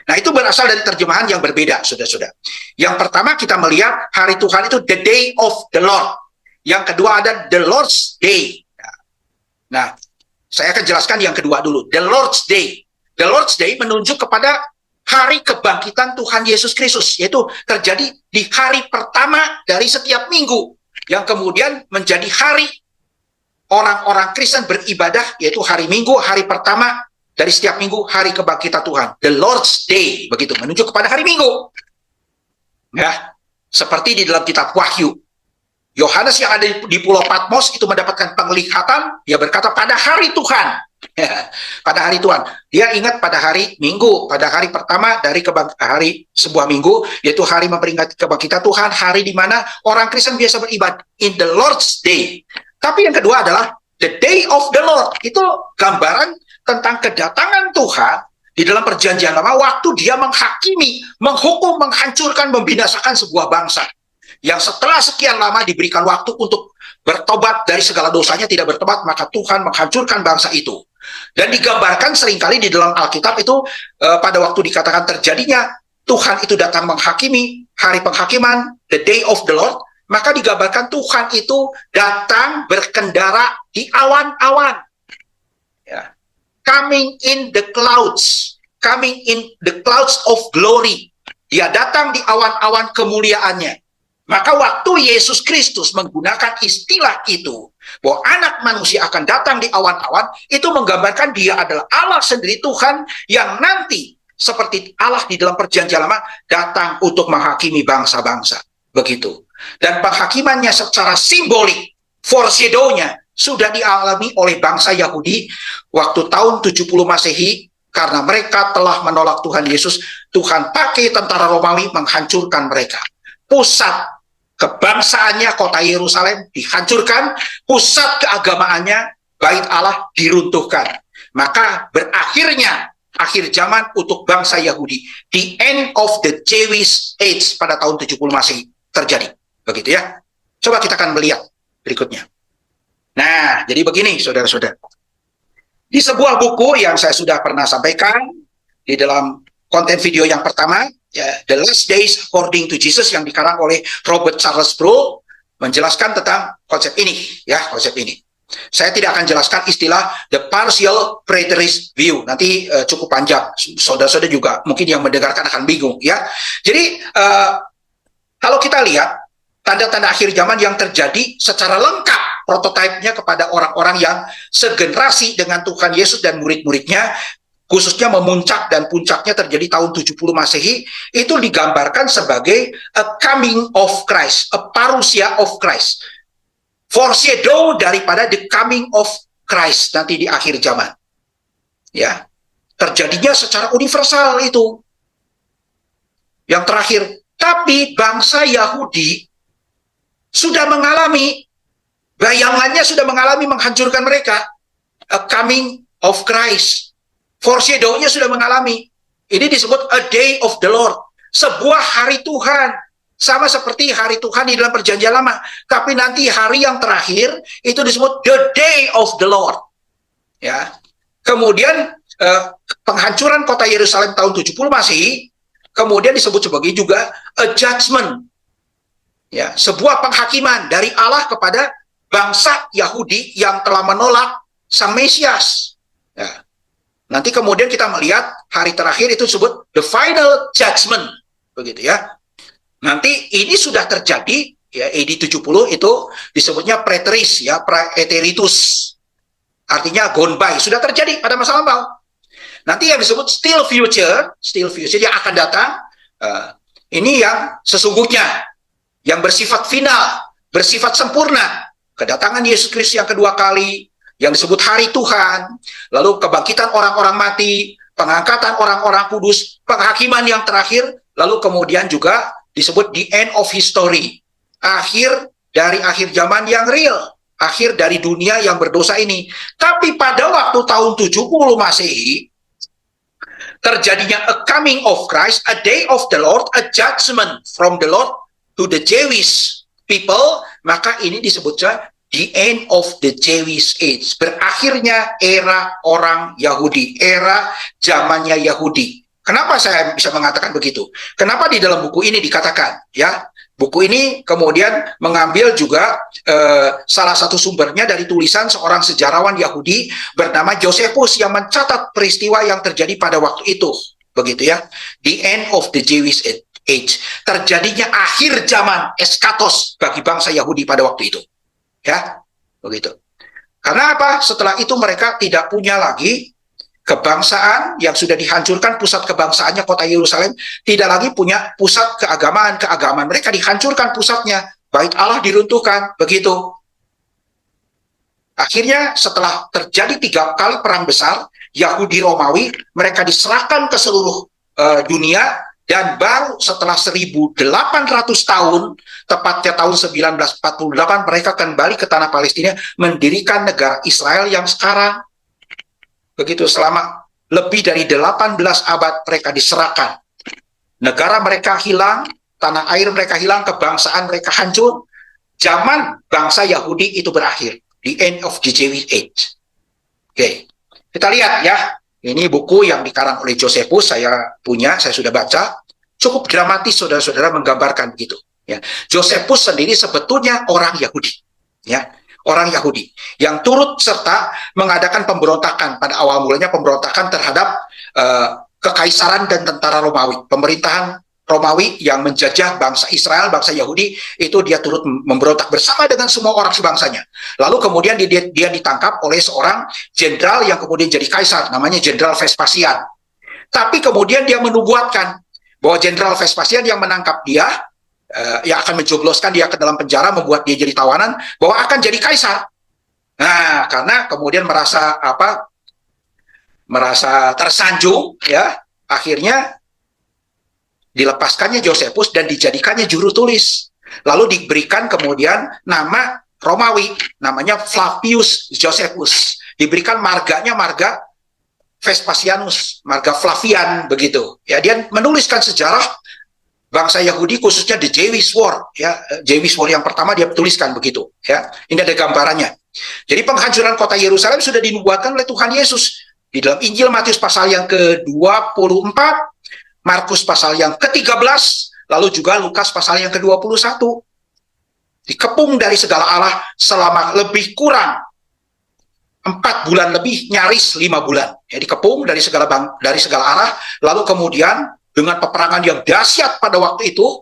Nah, itu berasal dari terjemahan yang berbeda, saudara-saudara. Yang pertama kita melihat hari Tuhan itu the day of the Lord. Yang kedua ada the Lord's Day. Nah, saya akan jelaskan yang kedua dulu, the Lord's Day. The Lord's Day menunjuk kepada hari kebangkitan Tuhan Yesus Kristus, yaitu terjadi di hari pertama dari setiap minggu, yang kemudian menjadi hari orang-orang Kristen beribadah, yaitu hari Minggu, hari pertama dari setiap minggu, hari kebangkitan Tuhan. The Lord's Day, begitu, menunjuk kepada hari Minggu. Ya, seperti di dalam kitab Wahyu. Yohanes yang ada di Pulau Patmos itu mendapatkan penglihatan, dia berkata pada hari Tuhan. Pada hari Tuhan, dia ingat pada hari Minggu, pada hari pertama dari hari sebuah minggu, yaitu hari memperingati kebangkitan Tuhan, hari di mana orang Kristen biasa beribadah, in the Lord's Day. Tapi yang kedua adalah the day of the Lord. Itu gambaran tentang kedatangan Tuhan di dalam perjanjian lama, waktu dia menghakimi, menghukum, menghancurkan, membinasakan sebuah bangsa yang setelah sekian lama diberikan waktu untuk bertobat dari segala dosanya, tidak bertobat, maka Tuhan menghancurkan bangsa itu. Dan digambarkan seringkali di dalam Alkitab itu pada waktu dikatakan terjadinya Tuhan itu datang menghakimi, hari penghakiman, the day of the Lord, maka digambarkan Tuhan itu datang berkendara di awan-awan, ya. Coming in the clouds, coming in the clouds of glory. Dia datang di awan-awan kemuliaannya. Maka waktu Yesus Kristus menggunakan istilah itu, bahwa anak manusia akan datang di awan-awan, itu menggambarkan dia adalah Allah sendiri, Tuhan yang nanti seperti Allah di dalam perjanjian lama datang untuk menghakimi bangsa-bangsa. Begitu. Dan penghakimannya secara simbolik, foreshadow-nya, sudah dialami oleh bangsa Yahudi waktu tahun 70 Masehi, karena mereka telah menolak Tuhan Yesus. Tuhan pakai tentara Romawi menghancurkan mereka. Pusat kebangsaannya kota Yerusalem dihancurkan, pusat keagamaannya bait Allah diruntuhkan. Maka berakhirnya akhir zaman untuk bangsa Yahudi, the end of the Jewish age pada tahun 70 Masehi terjadi. Begitu ya. Coba kita akan melihat berikutnya. Nah, jadi begini saudara-saudara. Di sebuah buku yang saya sudah pernah sampaikan di dalam konten video yang pertama, ya, The Last Days According to Jesus, yang dikarang oleh Robert Charles Sproul, menjelaskan tentang konsep ini, ya, konsep ini. Saya tidak akan jelaskan istilah the partial preterist view, nanti cukup panjang. Saudara-saudara juga mungkin yang mendengarkan akan bingung, ya. Jadi kalau kita lihat tanda-tanda akhir zaman yang terjadi secara lengkap, prototipenya kepada orang-orang yang segenerasi dengan Tuhan Yesus dan murid-muridnya, khususnya memuncak dan puncaknya terjadi tahun 70 Masehi, itu digambarkan sebagai a coming of Christ, a parousia of Christ, foreshadow daripada the coming of Christ nanti di akhir zaman. Ya, terjadinya secara universal itu. Yang terakhir, tapi bangsa Yahudi sudah mengalami, bayangannya sudah mengalami menghancurkan mereka, a coming of Christ. Foreshadow-nya sudah mengalami. Ini disebut a day of the Lord. Sebuah hari Tuhan. Sama seperti hari Tuhan di dalam perjanjian lama. Tapi nanti hari yang terakhir, itu disebut the day of the Lord. Ya. Kemudian, penghancuran kota Yerusalem tahun 70 Masehi, kemudian disebut sebagai juga a judgment. Ya, sebuah penghakiman dari Allah kepada bangsa Yahudi yang telah menolak Sang Mesias. Ya. Nanti kemudian kita melihat hari terakhir itu disebut the final judgment, begitu ya. Nanti ini sudah terjadi, ya, AD 70 itu disebutnya preterist, ya, praeteritus. Artinya gone by, sudah terjadi pada masa lampau. Nanti yang disebut still future yang akan datang, ini yang sesungguhnya, yang bersifat final, bersifat sempurna. Kedatangan Yesus Kristus yang kedua kali, yang disebut hari Tuhan, lalu kebangkitan orang-orang mati, pengangkatan orang-orang kudus, penghakiman yang terakhir, lalu kemudian juga disebut the end of history, akhir dari akhir zaman yang real, akhir dari dunia yang berdosa ini. Tapi pada waktu tahun 70 Masehi, terjadinya a coming of Christ, a day of the Lord, a judgment from the Lord to the Jewish people, maka ini disebutnya the end of the Jewish age. Berakhirnya era orang Yahudi, era zamannya Yahudi. Kenapa saya bisa mengatakan begitu? Kenapa di dalam buku ini dikatakan, ya, buku ini kemudian mengambil juga salah satu sumbernya dari tulisan seorang sejarawan Yahudi bernama Josephus yang mencatat peristiwa yang terjadi pada waktu itu, begitu ya, the end of the Jewish age, terjadinya akhir zaman, eskatos bagi bangsa Yahudi pada waktu itu, ya, begitu. Karena apa? Setelah itu mereka tidak punya lagi kebangsaan yang sudah dihancurkan, pusat kebangsaannya kota Yerusalem, tidak lagi punya pusat keagamaan mereka dihancurkan pusatnya, bait Allah diruntuhkan, begitu. Akhirnya setelah terjadi 3 kali perang besar Yahudi Romawi, mereka diserahkan ke seluruh dunia. Dan baru setelah 1.800 tahun, tepatnya tahun 1948, mereka kembali ke tanah Palestina, mendirikan negara Israel yang sekarang. Begitu, selama lebih dari 18 abad mereka diserahkan. Negara mereka hilang, tanah air mereka hilang, kebangsaan mereka hancur. Zaman bangsa Yahudi itu berakhir. The end of the Jewish age. Oke, kita lihat ya. Ini buku yang dikarang oleh Josephus, saya punya, saya sudah baca. Cukup dramatis saudara-saudara menggambarkan begitu. Ya. Josephus sendiri sebetulnya orang Yahudi. Ya. Orang Yahudi yang turut serta mengadakan pemberontakan. Pada awal mulanya pemberontakan terhadap kekaisaran dan tentara Romawi. Pemerintahan Romawi yang menjajah bangsa Israel, bangsa Yahudi, itu dia turut memberontak bersama dengan semua orang sebangsanya. Lalu kemudian dia ditangkap oleh seorang jenderal yang kemudian jadi kaisar, namanya Jenderal Vespasian. Tapi kemudian dia menubuatkan bahwa Jenderal Vespasian yang menangkap dia, yang akan menjobloskan dia ke dalam penjara, membuat dia jadi tawanan, bahwa akan jadi kaisar. Nah, karena kemudian merasa tersanjung, ya, akhirnya dilepaskannya Josephus dan dijadikannya juru tulis. Lalu diberikan kemudian nama Romawi, namanya Flavius Josephus. Diberikan marganya marga Vespasianus, marga Flavian, begitu. Ya, dia menuliskan sejarah bangsa Yahudi, khususnya The Jewish War. Ya, Jewish War yang pertama dia tuliskan begitu. Ya, ini ada gambarannya. Jadi penghancuran kota Yerusalem sudah dinubuatkan oleh Tuhan Yesus di dalam Injil Matius pasal yang ke-24, Markus pasal yang ke-13, lalu juga Lukas pasal yang ke-21. Dikepung dari segala arah selama lebih kurang 4 bulan lebih, nyaris 5 bulan. Ya, dikepung dari segala arah, lalu kemudian dengan peperangan yang dahsyat pada waktu itu,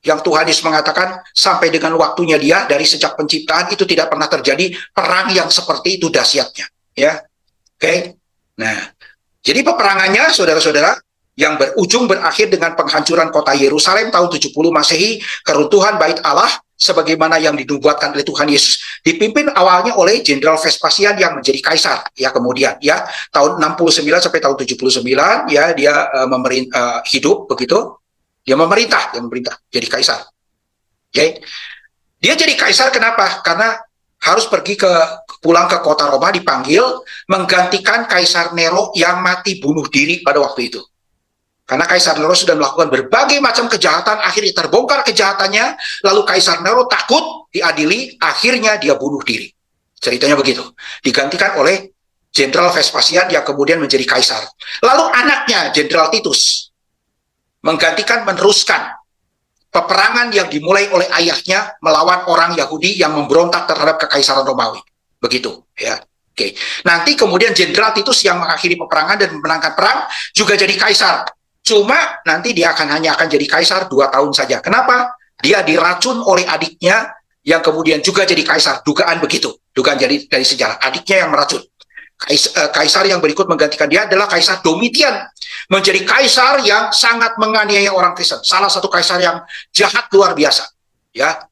yang Tuhan Yesus mengatakan sampai dengan waktunya dia, dari sejak penciptaan itu tidak pernah terjadi perang yang seperti itu dahsyatnya. Ya, oke. Nah, jadi peperangannya, saudara-saudara, yang berujung berakhir dengan penghancuran kota Yerusalem tahun 70 Masehi, keruntuhan bait Allah sebagaimana yang dinubuatkan oleh Tuhan Yesus, dipimpin awalnya oleh Jenderal Vespasian yang menjadi kaisar. Ya, kemudian ya tahun 69 sampai tahun 79 ya dia hidup begitu. Dia memerintah jadi kaisar. Okay. Dia jadi kaisar kenapa? Karena harus pulang ke kota Roma, dipanggil menggantikan Kaisar Nero yang mati bunuh diri pada waktu itu. Karena Kaisar Nero sudah melakukan berbagai macam kejahatan, akhirnya terbongkar kejahatannya, lalu Kaisar Nero takut diadili, akhirnya dia bunuh diri. Ceritanya begitu. Digantikan oleh Jenderal Vespasian yang kemudian menjadi kaisar. Lalu anaknya, Jenderal Titus, meneruskan peperangan yang dimulai oleh ayahnya melawan orang Yahudi yang memberontak terhadap kekaisaran Romawi. Begitu, ya. Oke. Nanti kemudian Jenderal Titus yang mengakhiri peperangan dan memenangkan perang juga jadi kaisar. Cuma nanti dia hanya akan jadi kaisar 2 tahun saja. Kenapa? Dia diracun oleh adiknya yang kemudian juga jadi kaisar. Dugaan begitu. Dugaan dari sejarah. Adiknya yang meracun. Kaisar yang berikut menggantikan dia adalah Kaisar Domitian. Menjadi kaisar yang sangat menganiaya orang Kristen. Salah satu kaisar yang jahat luar biasa. Ya,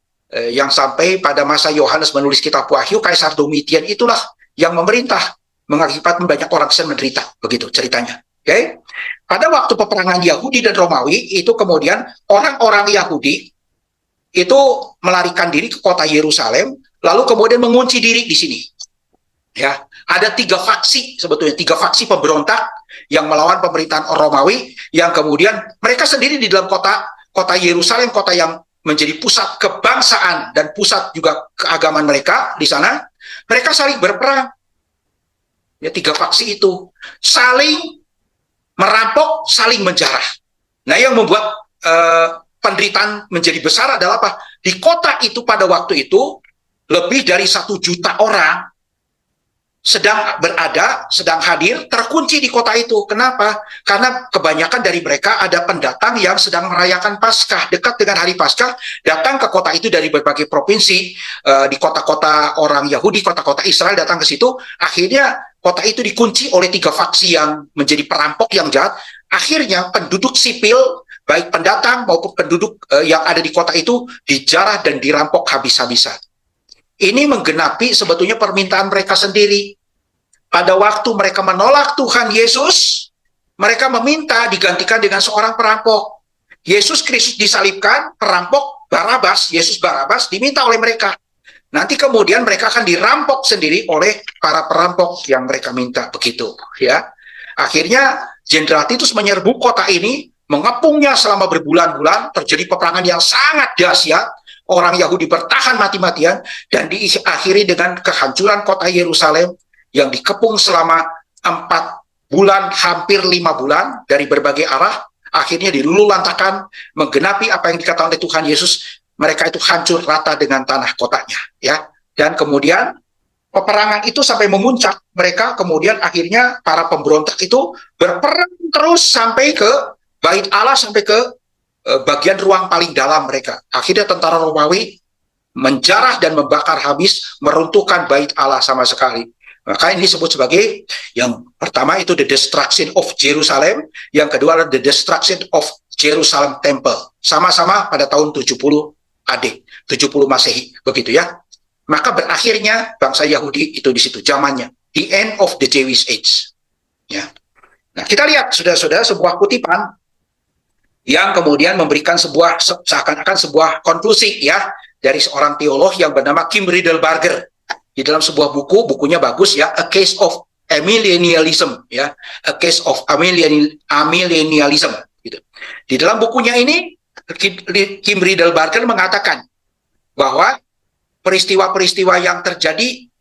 yang sampai pada masa Yohanes menulis kitab Wahyu, Kaisar Domitian itulah yang memerintah, mengakibatkan banyak orang Kristen menderita. Begitu ceritanya. Oke. Pada waktu peperangan Yahudi dan Romawi, itu kemudian orang-orang Yahudi itu melarikan diri ke kota Yerusalem, lalu kemudian mengunci diri di sini. Ya, ada 3 faksi sebetulnya, 3 faksi pemberontak yang melawan pemerintahan Romawi, yang kemudian mereka sendiri di dalam kota Yerusalem, kota yang menjadi pusat kebangsaan dan pusat juga keagamaan mereka di sana, mereka saling berperang. Ya, 3 faksi itu saling merampok, saling menjarah. Nah, yang membuat penderitaan menjadi besar adalah apa? Di kota itu pada waktu itu lebih dari 1 juta orang sedang hadir, terkunci di kota itu. Kenapa? Karena kebanyakan dari mereka ada pendatang yang sedang merayakan Paskah, dekat dengan hari Paskah, datang ke kota itu dari berbagai provinsi, di kota-kota orang Yahudi, kota-kota Israel datang ke situ. Akhirnya kota itu dikunci oleh 3 faksi yang menjadi perampok yang jahat. Akhirnya penduduk sipil, baik pendatang maupun penduduk yang ada di kota itu dijarah dan dirampok habis-habisan. Ini menggenapi sebetulnya permintaan mereka sendiri. Pada waktu mereka menolak Tuhan Yesus, mereka meminta digantikan dengan seorang perampok. Yesus Kristus disalibkan, perampok Barabas, Yesus Barabas diminta oleh mereka. Nanti kemudian mereka akan dirampok sendiri oleh para perampok yang mereka minta, begitu, ya. Akhirnya Jenderal Titus menyerbu kota ini, mengepungnya selama berbulan-bulan, terjadi peperangan yang sangat dahsyat. Orang Yahudi bertahan mati-matian dan diakhiri dengan kehancuran kota Yerusalem yang dikepung selama 4 bulan, hampir 5 bulan dari berbagai arah. Akhirnya dilululantakan, menggenapi apa yang dikatakan oleh Tuhan Yesus. Mereka itu hancur rata dengan tanah kotanya, ya. Dan kemudian peperangan itu sampai memuncak. Mereka kemudian akhirnya para pemberontak itu berperang terus sampai ke Bait Allah, sampai ke bagian ruang paling dalam mereka. Akhirnya tentara Romawi menjarah dan membakar habis, meruntuhkan bait Allah sama sekali. Maka ini disebut sebagai, yang pertama itu the destruction of Jerusalem, yang kedua adalah the destruction of Jerusalem Temple. Sama-sama pada tahun 70 AD, 70 Masehi, begitu ya. Maka berakhirnya bangsa Yahudi itu di situ zamannya, the end of the Jewish age. Ya. Nah, kita lihat saudara-saudara sebuah kutipan yang kemudian memberikan seakan-akan sebuah konklusi ya dari seorang teolog yang bernama Kim Riddlebarger. Di dalam sebuah bukunya bagus ya, A Case of Amillennialism ya, A Case of Amillennialism gitu. Di dalam bukunya ini Kim Riddlebarger mengatakan bahwa peristiwa-peristiwa yang terjadi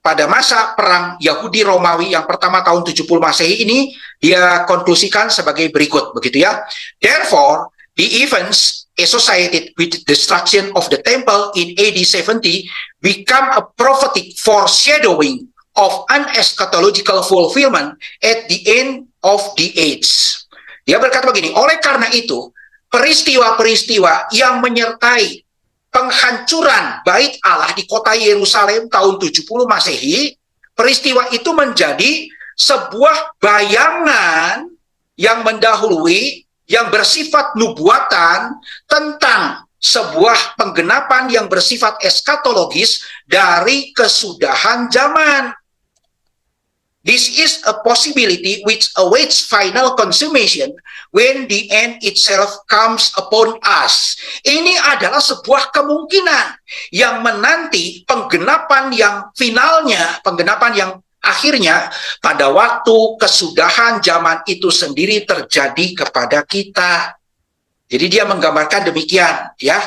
pada masa perang Yahudi Romawi yang pertama tahun 70 Masehi ini dia konklusikan sebagai berikut begitu ya. Therefore, the events associated with the destruction of the temple in AD 70 become a prophetic foreshadowing of an eschatological fulfillment at the end of the age. Dia berkata begini, oleh karena itu, peristiwa-peristiwa yang menyertai penghancuran bait Allah di kota Yerusalem tahun 70 Masehi, peristiwa itu menjadi sebuah bayangan yang mendahului, yang bersifat nubuatan tentang sebuah penggenapan yang bersifat eskatologis dari kesudahan zaman. This is a possibility which awaits final consummation when the end itself comes upon us. Ini adalah sebuah kemungkinan yang menanti penggenapan yang finalnya, penggenapan yang akhirnya pada waktu kesudahan zaman itu sendiri terjadi kepada kita. Jadi dia menggambarkan demikian ya.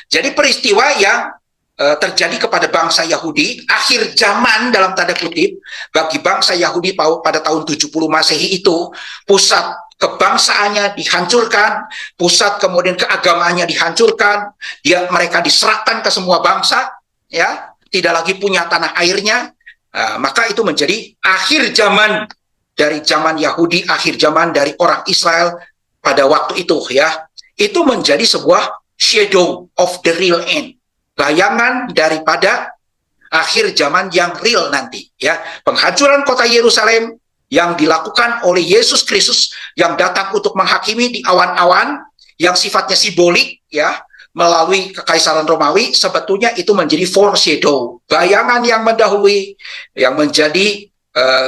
Jadi peristiwa yang terjadi kepada bangsa Yahudi akhir zaman dalam tanda kutip bagi bangsa Yahudi pada tahun 70 Masehi itu, pusat kebangsaannya dihancurkan, pusat kemudian keagamaannya dihancurkan, mereka diserahkan ke semua bangsa ya, tidak lagi punya tanah airnya. Maka itu menjadi akhir zaman dari zaman Yahudi, akhir zaman dari orang Israel pada waktu itu ya. Itu menjadi sebuah shadow of the real end, bayangan daripada akhir zaman yang real nanti ya. Penghancuran kota Yerusalem yang dilakukan oleh Yesus Kristus yang datang untuk menghakimi di awan-awan yang sifatnya simbolik ya, melalui kekaisaran Romawi, sebetulnya itu menjadi foreshadow, bayangan yang mendahului, yang menjadi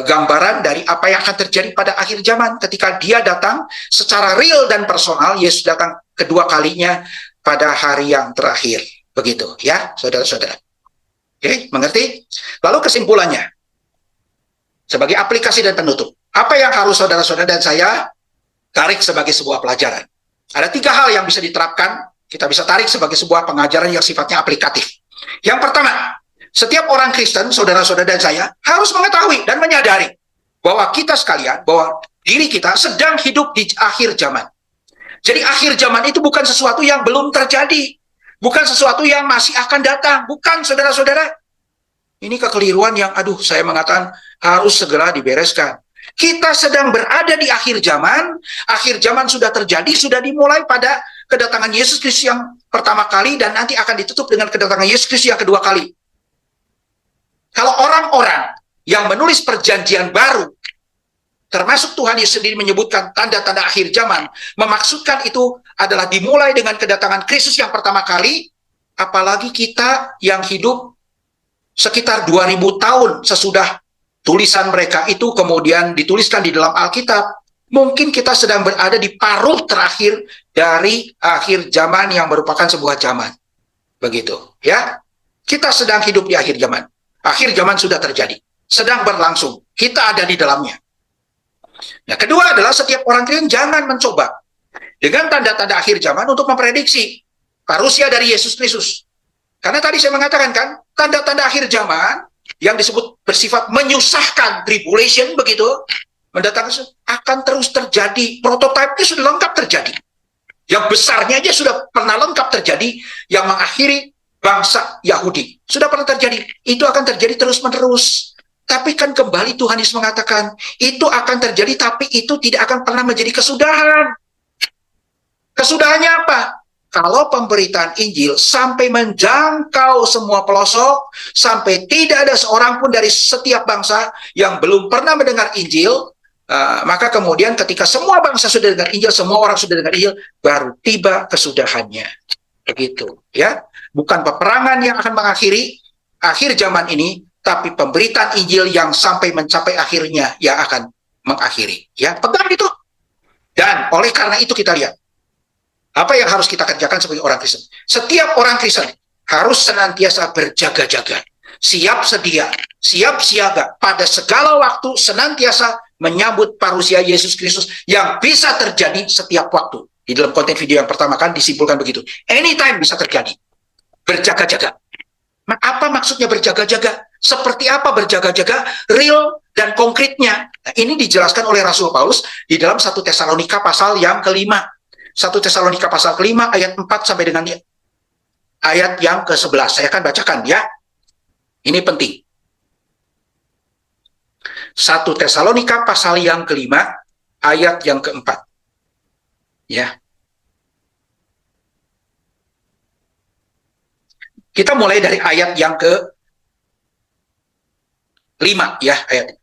gambaran dari apa yang akan terjadi pada akhir zaman ketika dia datang secara real dan personal. Yesus datang kedua kalinya pada hari yang terakhir. Begitu ya, saudara-saudara. Oke, mengerti? Lalu kesimpulannya, sebagai aplikasi dan penutup, apa yang harus saudara-saudara dan saya tarik sebagai sebuah pelajaran? Ada 3 hal yang bisa diterapkan, kita bisa tarik sebagai sebuah pengajaran yang sifatnya aplikatif. Yang pertama, setiap orang Kristen, saudara-saudara dan saya, harus mengetahui dan menyadari bahwa kita sekalian, bahwa diri kita sedang hidup di akhir zaman. Jadi akhir zaman itu bukan sesuatu yang belum terjadi, bukan sesuatu yang masih akan datang, bukan, saudara-saudara. Ini kekeliruan yang, saya mengatakan harus segera dibereskan. Kita sedang berada di akhir zaman sudah terjadi, sudah dimulai pada kedatangan Yesus Kristus yang pertama kali, dan nanti akan ditutup dengan kedatangan Yesus Kristus yang kedua kali. Kalau orang-orang yang menulis perjanjian baru, termasuk Tuhan Yesus sendiri menyebutkan tanda-tanda akhir zaman, memaksudkan itu adalah dimulai dengan kedatangan Kristus yang pertama kali, apalagi kita yang hidup sekitar 2000 tahun sesudah tulisan mereka itu kemudian dituliskan di dalam Alkitab, mungkin kita sedang berada di paruh terakhir dari akhir zaman yang merupakan sebuah zaman. Begitu, ya. Kita sedang hidup di akhir zaman. Akhir zaman sudah terjadi, sedang berlangsung. Kita ada di dalamnya. Nah, kedua adalah setiap orang Kristen jangan mencoba dengan tanda-tanda akhir zaman untuk memprediksi parusia dari Yesus Kristus. Karena tadi saya mengatakan kan, tanda-tanda akhir zaman yang disebut bersifat menyusahkan, tribulation begitu, mendatangkan akan terus terjadi. Prototipenya sudah lengkap terjadi. Yang besarnya aja sudah pernah lengkap terjadi, yang mengakhiri bangsa Yahudi. Sudah pernah terjadi. Itu akan terjadi terus-menerus. Tapi kan kembali Tuhan Yesus mengatakan, itu akan terjadi, tapi itu tidak akan pernah menjadi kesudahan. Kesudahannya apa? Kalau pemberitaan Injil sampai menjangkau semua pelosok, sampai tidak ada seorang pun dari setiap bangsa yang belum pernah mendengar Injil, maka kemudian ketika semua bangsa sudah dengar Injil, semua orang sudah dengar Injil, baru tiba kesudahannya. Begitu, ya. Bukan peperangan yang akan mengakhiri akhir zaman ini, tapi pemberitaan Injil yang sampai mencapai akhirnya yang akan mengakhiri. Ya, pegang itu. Dan oleh karena itu kita lihat apa yang harus kita kerjakan sebagai orang Kristen. Setiap orang Kristen harus senantiasa berjaga-jaga, siap sedia, siap siaga, pada segala waktu senantiasa menyambut parusia Yesus Kristus yang bisa terjadi setiap waktu. Di dalam konten video yang pertama kan disimpulkan begitu. Anytime bisa terjadi. Berjaga-jaga. Apa maksudnya berjaga-jaga? Seperti apa berjaga-jaga? Real dan konkretnya. Nah, ini dijelaskan oleh Rasul Paulus di dalam 1 Tesalonika pasal yang kelima. 1 Tesalonika pasal kelima ayat 4 sampai dengan ayat yang ke-11. Saya akan bacakan ya. Ini penting. 1 Tesalonika pasal yang kelima ayat yang keempat. Ya. Kita mulai dari ayat yang ke-5 ya, ayat.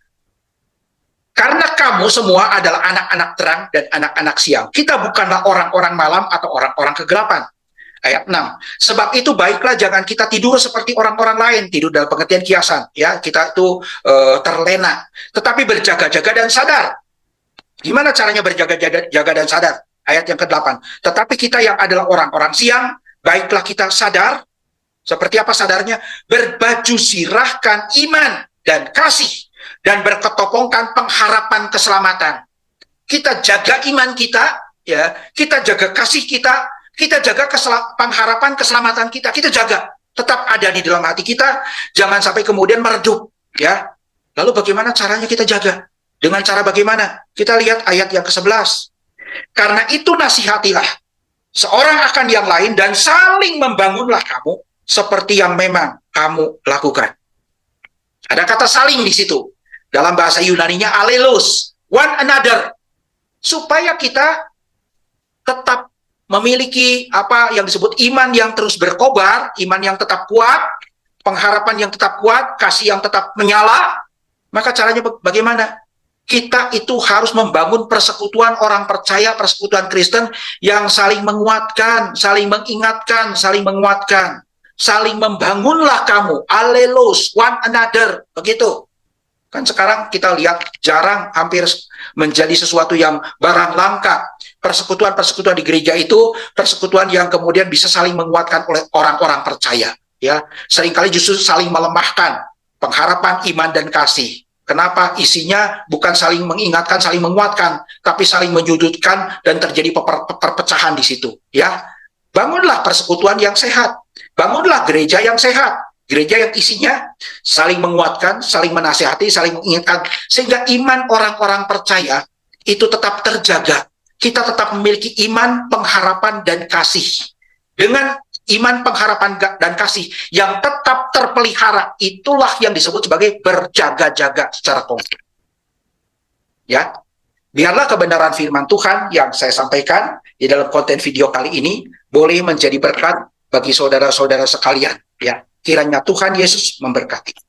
Karena kamu semua adalah anak-anak terang dan anak-anak siang. Kita bukanlah orang-orang malam atau orang-orang kegelapan. Ayat 6. Sebab itu baiklah jangan kita tidur seperti orang-orang lain, tidur dalam pengertian kiasan, ya. Kita itu terlena, tetapi berjaga-jaga dan sadar. Gimana caranya berjaga-jaga dan sadar? Ayat yang ke-8. Tetapi kita yang adalah orang-orang siang, baiklah kita sadar. Seperti apa sadarnya? Berbaju sirahkan iman dan kasih, dan berketopongkan pengharapan keselamatan. Kita jaga iman kita, ya. Kita jaga kasih kita jaga pengharapan keselamatan kita jaga. Tetap ada di dalam hati kita, jangan sampai kemudian meredup, ya. Lalu bagaimana caranya kita jaga? Dengan cara bagaimana? Kita lihat ayat yang ke-11. Karena itu nasihatilah seorang akan yang lain dan saling membangunlah kamu seperti yang memang kamu lakukan. Ada kata saling di situ. Dalam bahasa Yunaninya alelos, one another. Supaya kita tetap memiliki apa yang disebut iman yang terus berkobar, iman yang tetap kuat, pengharapan yang tetap kuat, kasih yang tetap menyala. Maka caranya bagaimana? Kita itu harus membangun persekutuan orang percaya, persekutuan Kristen yang saling menguatkan, saling mengingatkan, saling menguatkan. Saling membangunlah kamu, alelos, one another, begitu. Kan sekarang kita lihat jarang, hampir menjadi sesuatu yang barang langka. Persekutuan-persekutuan di gereja itu persekutuan yang kemudian bisa saling menguatkan oleh orang-orang percaya. Ya, seringkali justru saling melemahkan pengharapan, iman, dan kasih. Kenapa? Isinya bukan saling mengingatkan, saling menguatkan, tapi saling menyudutkan dan terjadi perpecahan di situ. Ya, bangunlah persekutuan yang sehat. Bangunlah gereja yang sehat, gereja yang isinya saling menguatkan, saling menasihati, saling mengingatkan, sehingga iman orang-orang percaya itu tetap terjaga. Kita tetap memiliki iman, pengharapan, dan kasih. Dengan iman, pengharapan, dan kasih yang tetap terpelihara, itulah yang disebut sebagai berjaga-jaga secara konkret. Ya, biarlah kebenaran firman Tuhan yang saya sampaikan di dalam konten video kali ini boleh menjadi berkat bagi saudara-saudara sekalian, ya. Kiranya Tuhan Yesus memberkati.